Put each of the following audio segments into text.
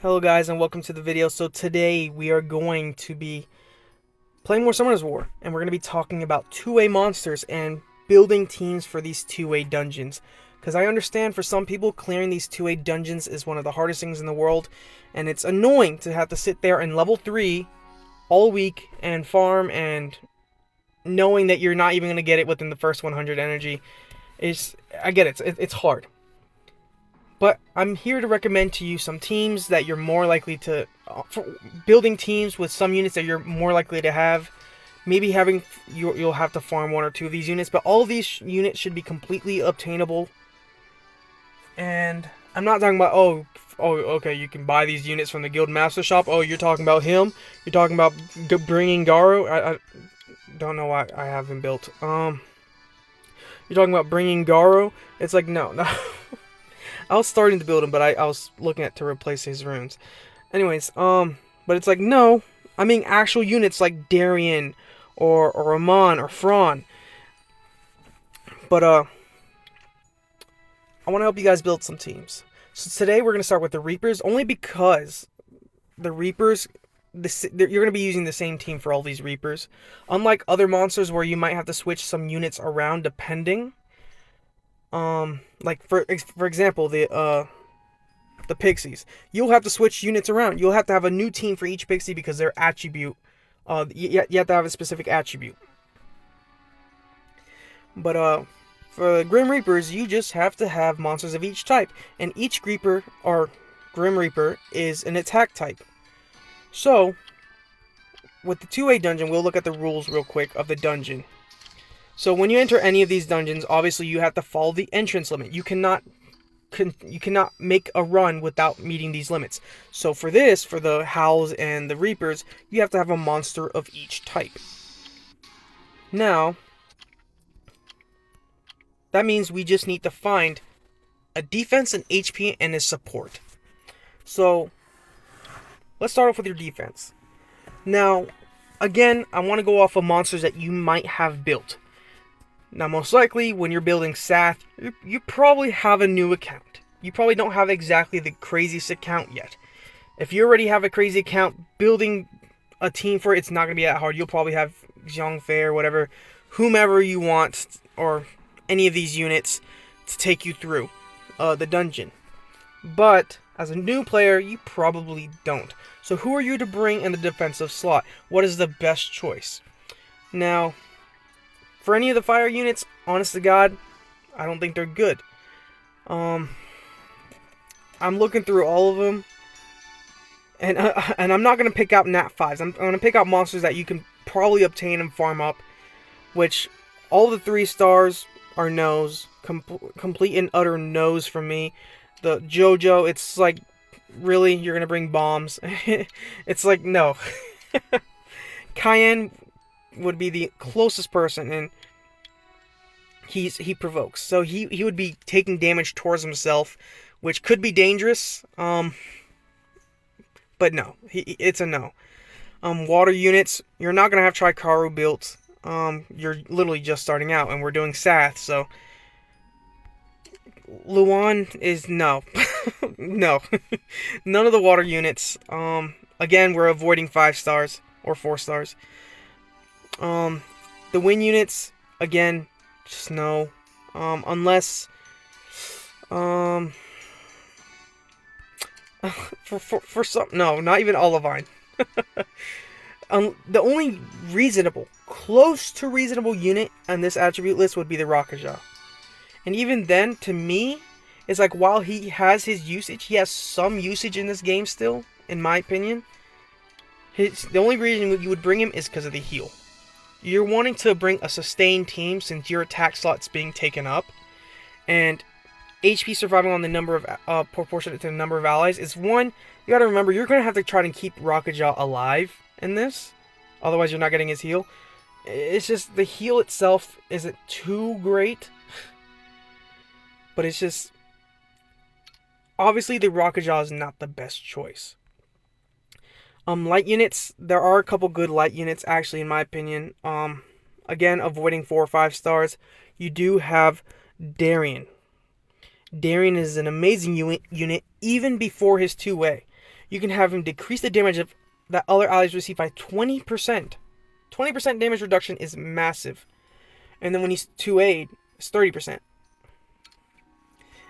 Hello guys and welcome to the video. So today we are going to be playing more Summoners War, and we're going to be talking about two-way monsters and building teams for these two-way dungeons. Because I understand for some people clearing these two-way dungeons is one of the hardest things in the world, and it's annoying to have to sit there in level 3 all week and farm, and knowing that you're not even going to get it within the first 100 energy. I get it, it's hard. But I'm here to recommend to you some teams that you're more likely to, building teams with some units that you're more likely to have. Maybe you'll have to farm one or two of these units, but all of these units should be completely obtainable. And I'm not talking about, okay, you can buy these units from the Guild Master Shop. Oh, you're talking about him? You're talking about bringing Garo? I don't know why I have him built. You're talking about bringing Garo? It's like, no. I was starting to build him, but I was looking at to replace his runes. Anyways, but it's like, no. I mean actual units like Darien or Ramon or Fran. But I want to help you guys build some teams. So today we're going to start with the Reapers, only because the Reapers, you're going to be using the same team for all these Reapers. Unlike other monsters where you might have to switch some units around depending. Like for example, the Pixies. You'll have to switch units around. You'll have to have a new team for each Pixie because their attribute, you have to have a specific attribute. But for the Grim Reapers, you just have to have monsters of each type, and each Reaper or Grim Reaper is an attack type. So, with the two-way dungeon, we'll look at the rules real quick of the dungeon. So when you enter any of these dungeons, obviously you have to follow the entrance limit. You cannot make a run without meeting these limits. So for the Howls and the Reapers, you have to have a monster of each type. Now, that means we just need to find a defense, an HP, and a support. So let's start off with your defense. Now, again, I want to go off of monsters that you might have built. Now, most likely, when you're building Sath, you probably have a new account. You probably don't have exactly the craziest account yet. If you already have a crazy account, building a team for it's not going to be that hard. You'll probably have Zhongfei or whatever, whomever you want, or any of these units to take you through the dungeon. But, as a new player, you probably don't. So who are you to bring in the defensive slot? What is the best choice? Now, for any of the fire units, honest to God, I don't think they're good. I'm looking through all of them, and I'm not going to pick out Nat 5s. I'm going to pick out monsters that you can probably obtain and farm up, which all the 3 stars are no's. Complete and utter no's from me. The Jojo, it's like, really? You're going to bring bombs? It's like, no. Cayenne would be the closest person, and he provokes, so he would be taking damage towards himself, which could be dangerous. But no, it's a no. Water units, you're not gonna have Trikaru built. You're literally just starting out, and we're doing Sath, so Luan is no. No. None of the water units. Again, we're avoiding 5 stars or 4 stars. The wind units, again, just no. Unless, for some, no, not even Olivine. The only close to reasonable unit on this attribute list would be the Rakaja. And even then, to me, it's like, while he has his usage, he has some usage in this game still, in my opinion. The only reason you would bring him is because of the heal. You're wanting to bring a sustained team since your attack slot's being taken up, and HP surviving on the number of proportionate to the number of allies is one. You gotta remember, you're gonna have to try to keep Rakaja alive in this, otherwise you're not getting his heal. It's just the heal itself isn't too great, but it's just, obviously the Rakaja is not the best choice. Light units, there are a couple good light units, actually, in my opinion. Again, avoiding 4 or 5 stars. You do have Darien. Darien is an amazing unit even before his two-way. you can have him decrease the damage of that other allies receive by 20%. 20% damage reduction is massive. And then when he's 2A, it's 30%.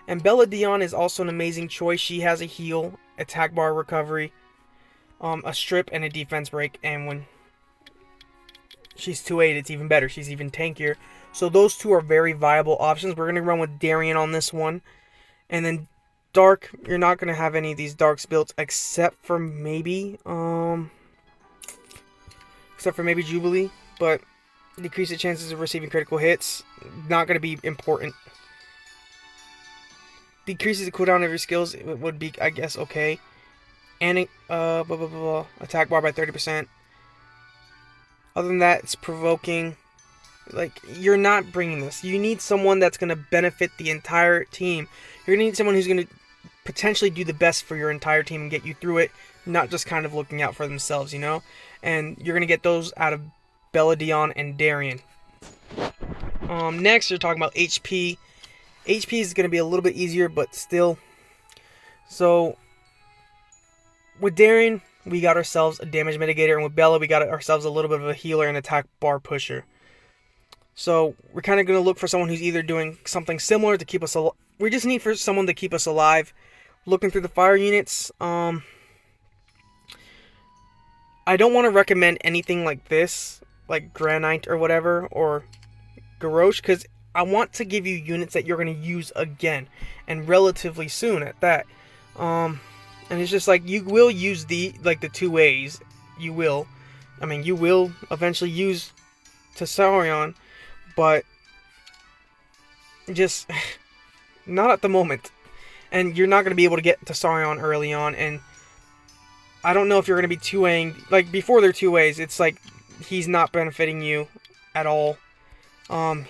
And Bella Dion is also an amazing choice. She has a heal, attack bar recovery, a strip, and a defense break. And when she's 2A, it's even better. She's even tankier. So those two are very viable options. We're going to run with Darien on this one. And then Dark, you're not going to have any of these Darks built except for maybe Jubilee. But decrease the chances of receiving critical hits. Not going to be important. Decreases the cooldown of your skills. It would be, I guess, okay. And attack bar by 30%. Other than that, it's provoking. Like, you're not bringing this. You need someone that's going to benefit the entire team. You're going to need someone who's going to potentially do the best for your entire team and get you through it, not just kind of looking out for themselves, you know? And you're going to get those out of Bella Dion and Darien. Next, you're talking about HP. HP is going to be a little bit easier, but still. So, with Darien, we got ourselves a damage mitigator, and with Bella, we got ourselves a little bit of a healer and attack bar pusher. So, we're kind of going to look for someone who's either doing something similar to keep us alive. We just need for someone to keep us alive. Looking through the fire units, I don't want to recommend anything like this, like Granite or whatever, or Garrosh, because I want to give you units that you're going to use again, and relatively soon at that. And it's just like, you will use the 2As. You will. I mean, you will eventually use Tessarion, but just not at the moment. And you're not going to be able to get Tessarion early on, and I don't know if you're going to be 2Aing, like before they're 2As, it's like he's not benefiting you at all.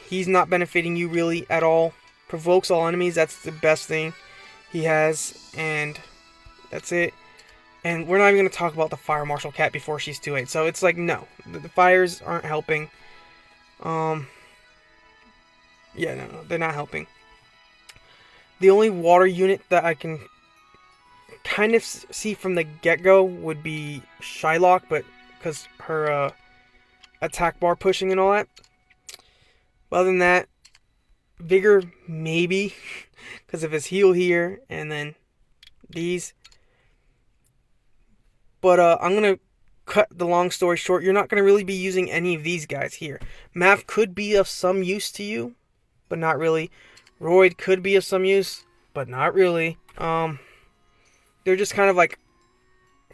He's not benefiting you really at all. Provokes all enemies, that's the best thing he has, and that's it. And we're not even going to talk about the Fire Marshal Cat before she's 2A. So it's like, no, the fires aren't helping. Yeah, no, they're not helping. The only water unit that I can kind of see from the get-go would be Shylock, but because her attack bar pushing and all that. Other than that, Vigor, maybe, because of his heal here, and then these. But I'm going to cut the long story short. You're not going to really be using any of these guys here. Mav could be of some use to you, but not really. Royd could be of some use, but not really. They're just kind of like,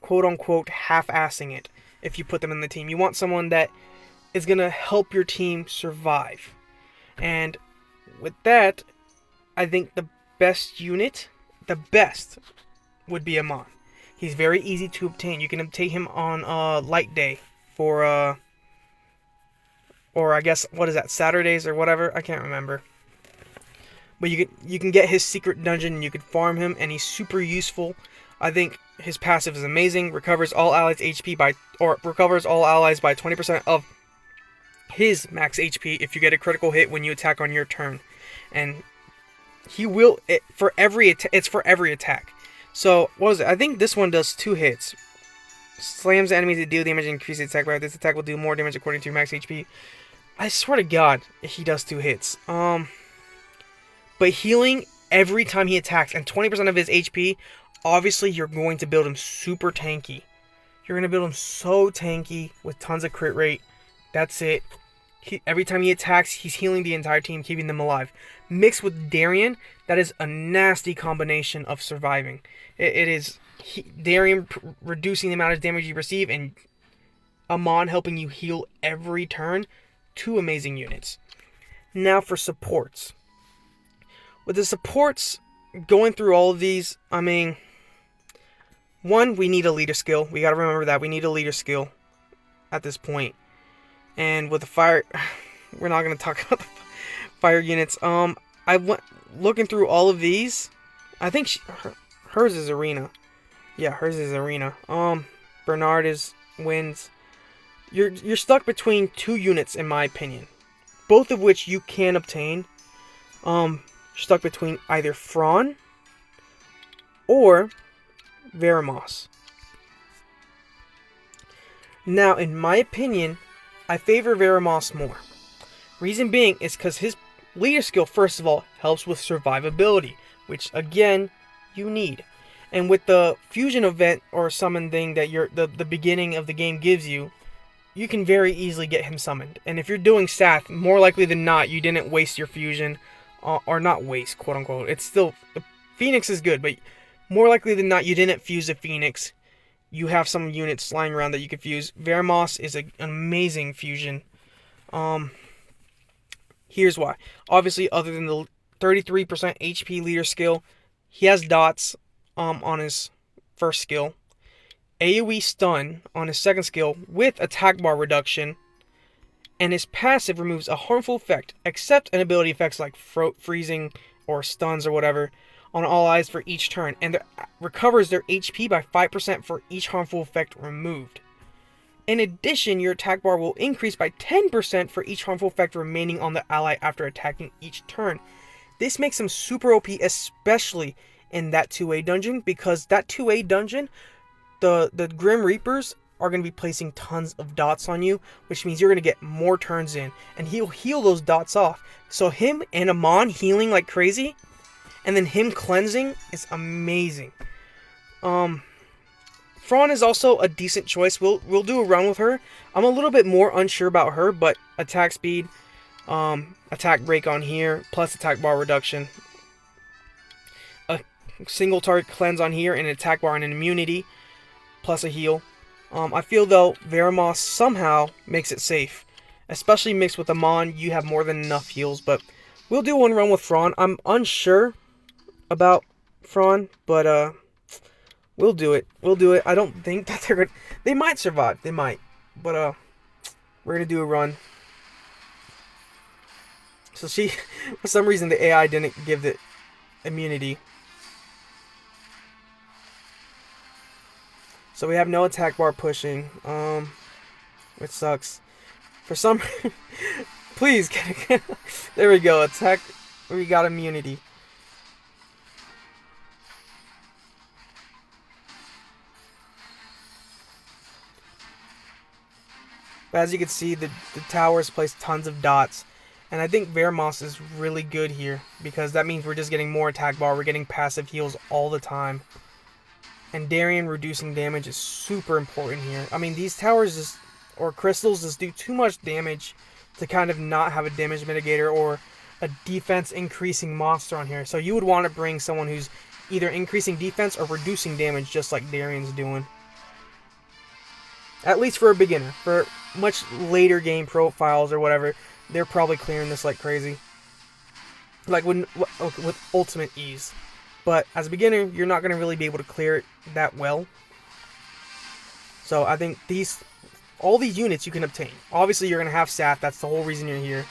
quote-unquote, half-assing it if you put them in the team. You want someone that is going to help your team survive. And with that, I think the best unit, would be Amon. He's very easy to obtain. You can obtain him on Light Day for, or I guess, what is that, Saturdays or whatever? I can't remember. But you can get his secret dungeon and you can farm him, and he's super useful. I think his passive is amazing. Recovers all allies recovers all allies by 20% of his max HP if you get a critical hit when you attack on your turn. And he will, it's for every attack. So, what was it? I think this one does 2 hits. Slams enemies that deal damage and increases attack by. This attack will do more damage according to your max HP. I swear to God, he does 2 hits. But healing every time he attacks and 20% of his HP, obviously you're going to build him super tanky. You're going to build him so tanky with tons of crit rate. That's it. Every time he attacks, he's healing the entire team, keeping them alive. Mixed with Darien, that is a nasty combination of surviving. It is Darien reducing the amount of damage you receive, and Amon helping you heal every turn. 2 amazing units. Now for supports. With the supports, going through all of these, I mean, one, we need a leader skill. We got to remember that. We need a leader skill at this point. And with the fire, we're not going to talk about the fire units. I went looking through all of these. I think hers is Arena. Yeah, hers is Arena. Bernard is Winds. You're stuck between 2 units, in my opinion. Both of which you can obtain. You're stuck between either Fron or Veramos. Now, in my opinion, I favor Veramoss more. Reason being is because his leader skill, first of all, helps with survivability, which again, you need. And with the fusion event or summon thing that the beginning of the game gives you, you can very easily get him summoned. And if you're doing Sath, more likely than not, you didn't waste your fusion, or not waste, quote unquote. It's still, the Phoenix is good, but more likely than not, you didn't fuse a Phoenix. You have some units lying around that you could fuse. Veramoss is an amazing fusion. Here's why. Obviously, other than the 33% HP leader skill, he has dots on his first skill. AoE stun on his second skill with attack bar reduction. And his passive removes a harmful effect, except an ability effects like freezing or stuns or whatever, on all eyes for each turn. And recovers their HP by 5% for each harmful effect removed. In addition, your attack bar will increase by 10% for each harmful effect remaining on the ally after attacking each turn. This makes him super OP, especially in that 2A dungeon, because that 2A dungeon, the Grim Reapers are going to be placing tons of dots on you, which means you're going to get more turns in, and he'll heal those dots off. So him and Amon healing like crazy, and then him cleansing is amazing. Fran is also a decent choice. We'll do a run with her. I'm a little bit more unsure about her, but attack speed, attack break on here, plus attack bar reduction. A single target cleanse on here, and an attack bar and an immunity, plus a heal. I feel though Veramoss somehow makes it safe, especially mixed with Amon. You have more than enough heals, but we'll do one run with Fran. I'm unsure about Fran, but we'll do it. We'll do it. I don't think that they're gonna. They might survive. They might, but we're gonna do a run. So she, for some reason, the AI didn't give the immunity. So we have no attack bar pushing, which sucks. For some, please, there we go. Attack, we got immunity. But as you can see, the towers place tons of dots. And I think Veramoss is really good here, because that means we're just getting more attack bar. We're getting passive heals all the time. And Darien reducing damage is super important here. I mean, these towers or crystals just do too much damage to kind of not have a damage mitigator or a defense increasing monster on here. So you would want to bring someone who's either increasing defense or reducing damage, just like Darien's doing. At least for a beginner. For much later game profiles or whatever, they're probably clearing this like crazy. Like with ultimate ease. But as a beginner, you're not going to really be able to clear it that well. So I think all these units you can obtain. Obviously, you're going to have Sath. That's the whole reason you're here.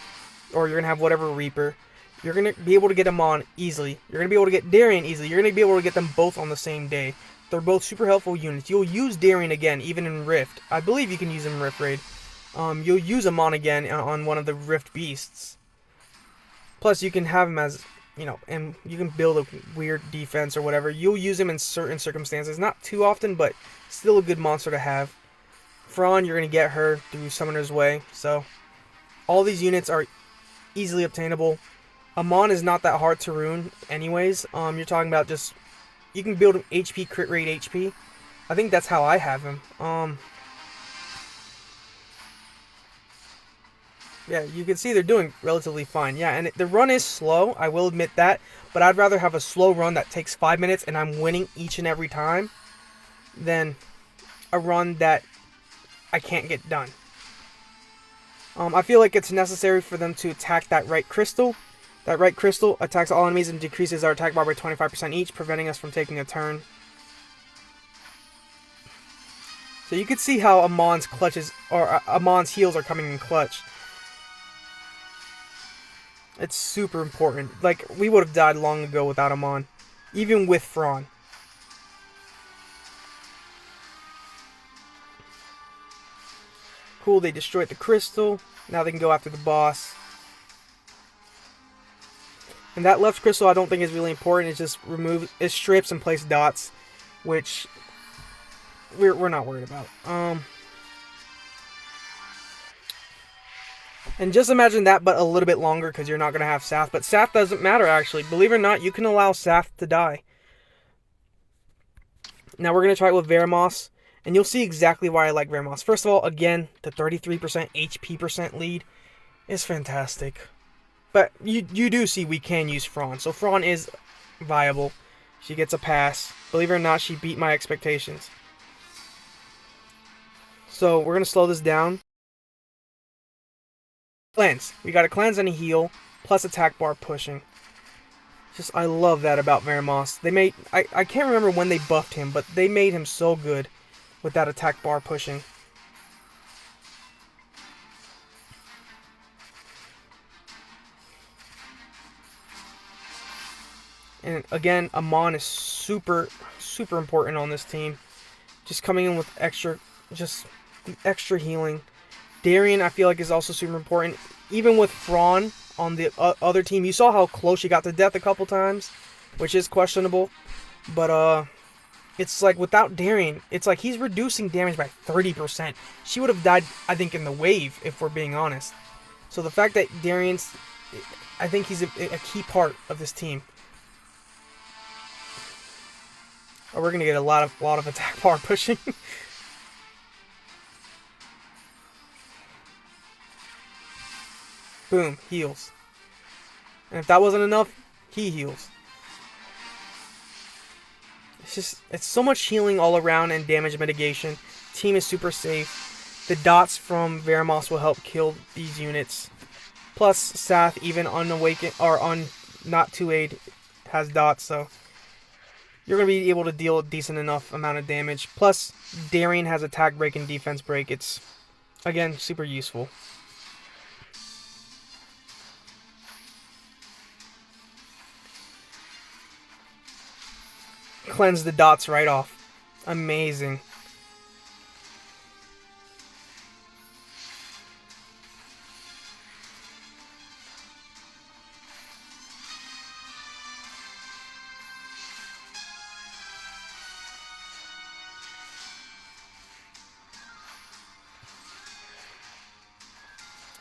Or you're going to have whatever Reaper. You're going to be able to get them on easily. You're going to be able to get Darien easily. You're going to be able to get them both on the same day. They're both super helpful units. You'll use Darien again, even in Rift. I believe you can use him in Rift Raid. You'll use him on again on one of the Rift Beasts. Plus, you can have him as, and you can build a weird defense or whatever. You'll use him in certain circumstances. Not too often, but still a good monster to have. Fran, you're going to get her through Summoner's Way. So, all these units are easily obtainable. Amon is not that hard to rune anyways. You're talking about just, you can build him HP, crit rate HP. I think that's how I have him. Yeah, you can see they're doing relatively fine. Yeah, and the run is slow, I will admit that. But I'd rather have a slow run that takes 5 minutes and I'm winning each and every time than a run that I can't get done. I feel like it's necessary for them to attack that right crystal. That right crystal attacks all enemies and decreases our attack bar by 25% each, preventing us from taking a turn. So you can see how Amon's clutches, or Amon's heals are coming in clutch. It's super important. Like, we would have died long ago without Amon. Even with Fran. Cool, they destroyed the crystal. Now they can go after the boss. And that left crystal I don't think is really important. It just removes, it strips and places dots. Which we're not worried about. And just imagine that, but a little bit longer, because you're not going to have Sath. But Sath doesn't matter, actually. Believe it or not, you can allow Sath to die. Now we're going to try it with Veramos, and you'll see exactly why I like Veramos. First of all, again, the 33% HP percent lead is fantastic. But you do see we can use Fran. So Fran is viable. She gets a pass. Believe it or not, she beat my expectations. So we're going to slow this down. Cleanse. We got a cleanse and a heal, plus attack bar pushing. Just, I love that about Veramos. They made, I can't remember when they buffed him, but they made him so good with that attack bar pushing. And again, Amon is super important on this team. Just coming in with extra healing. Darien, I feel like, is also super important. Even with Fran on the other team, you saw how close she got to death a couple times, which is questionable. But it's like without Darien, it's like he's reducing damage by 30%. She would have died, I think, in the wave, if we're being honest. So the fact that Darien's, I think he's a key part of this team. Oh, we're gonna get a lot of attack bar pushing. Boom, heals. And if that wasn't enough, he heals. It's so much healing all around and damage mitigation. Team is super safe. The dots from Veramos will help kill these units. Plus, Sath, even unawakened or not 2A'd, has dots, so you're going to be able to deal a decent enough amount of damage. Plus, Darien has attack break and defense break. It's, again, super useful. Cleanse the dots right off. Amazing.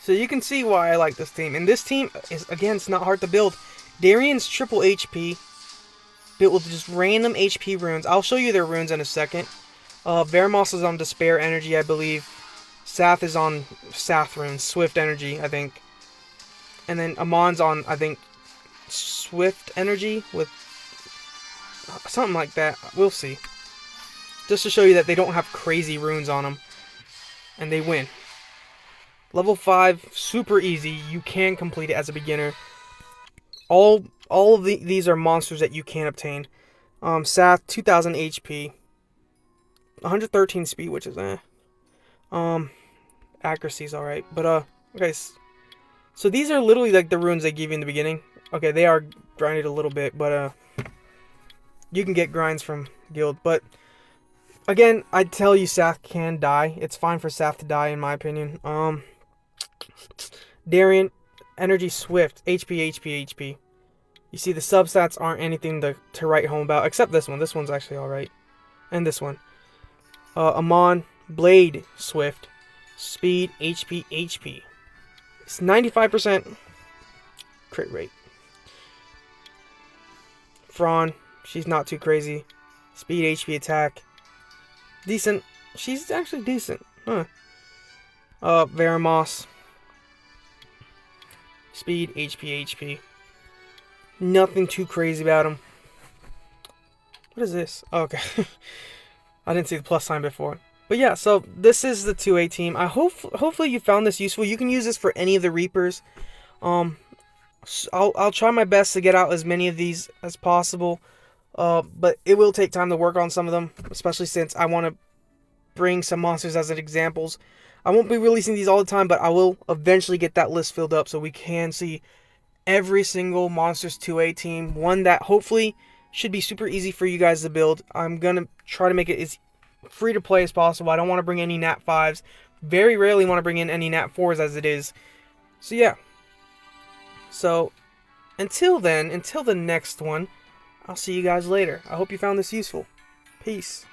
So you can see why I like this team. And this team is, again, it's not hard to build. Darien's triple HP, built with just random HP runes. I'll show you their runes in a second. Veramos is on Despair Energy, I believe. Sath is on Sath runes, Swift Energy, I think. And then Amon's on, I think, Swift Energy with something like that. We'll see. Just to show you that they don't have crazy runes on them. And they win. Level 5, super easy. You can complete it as a beginner. All of these are monsters that you can obtain. Sath, 2000 HP. 113 speed, which is accuracy's alright. But okay, so these are literally like the runes they give you in the beginning. Okay, they are grinded a little bit, but you can get grinds from guild. But again, I tell you, Sath can die. It's fine for Sath to die, in my opinion. Darien, Energy, Swift, HP. You see, the substats aren't anything to write home about, except this one. This one's actually alright. And this one. Amon, Blade, Swift, Speed, HP. It's 95% crit rate. Fran, she's not too crazy. Speed, HP, attack. Decent. She's actually decent. Huh. Veramos. Speed, HP. Nothing too crazy about him. What is this? Oh, okay. I didn't see the plus sign before. But yeah, so this is the 2A team. Hopefully you found this useful. You can use this for any of the Reapers. I'll try my best to get out as many of these as possible. But it will take time to work on some of them, especially since I want to bring some monsters as examples. I won't be releasing these all the time, but I will eventually get that list filled up so we can see every single Monsters 2A team. One that hopefully should be super easy for you guys to build. I'm going to try to make it as free to play as possible. I don't want to bring any Nat 5s. Very rarely want to bring in any Nat 4s as it is. So yeah. So until then, until the next one, I'll see you guys later. I hope you found this useful. Peace.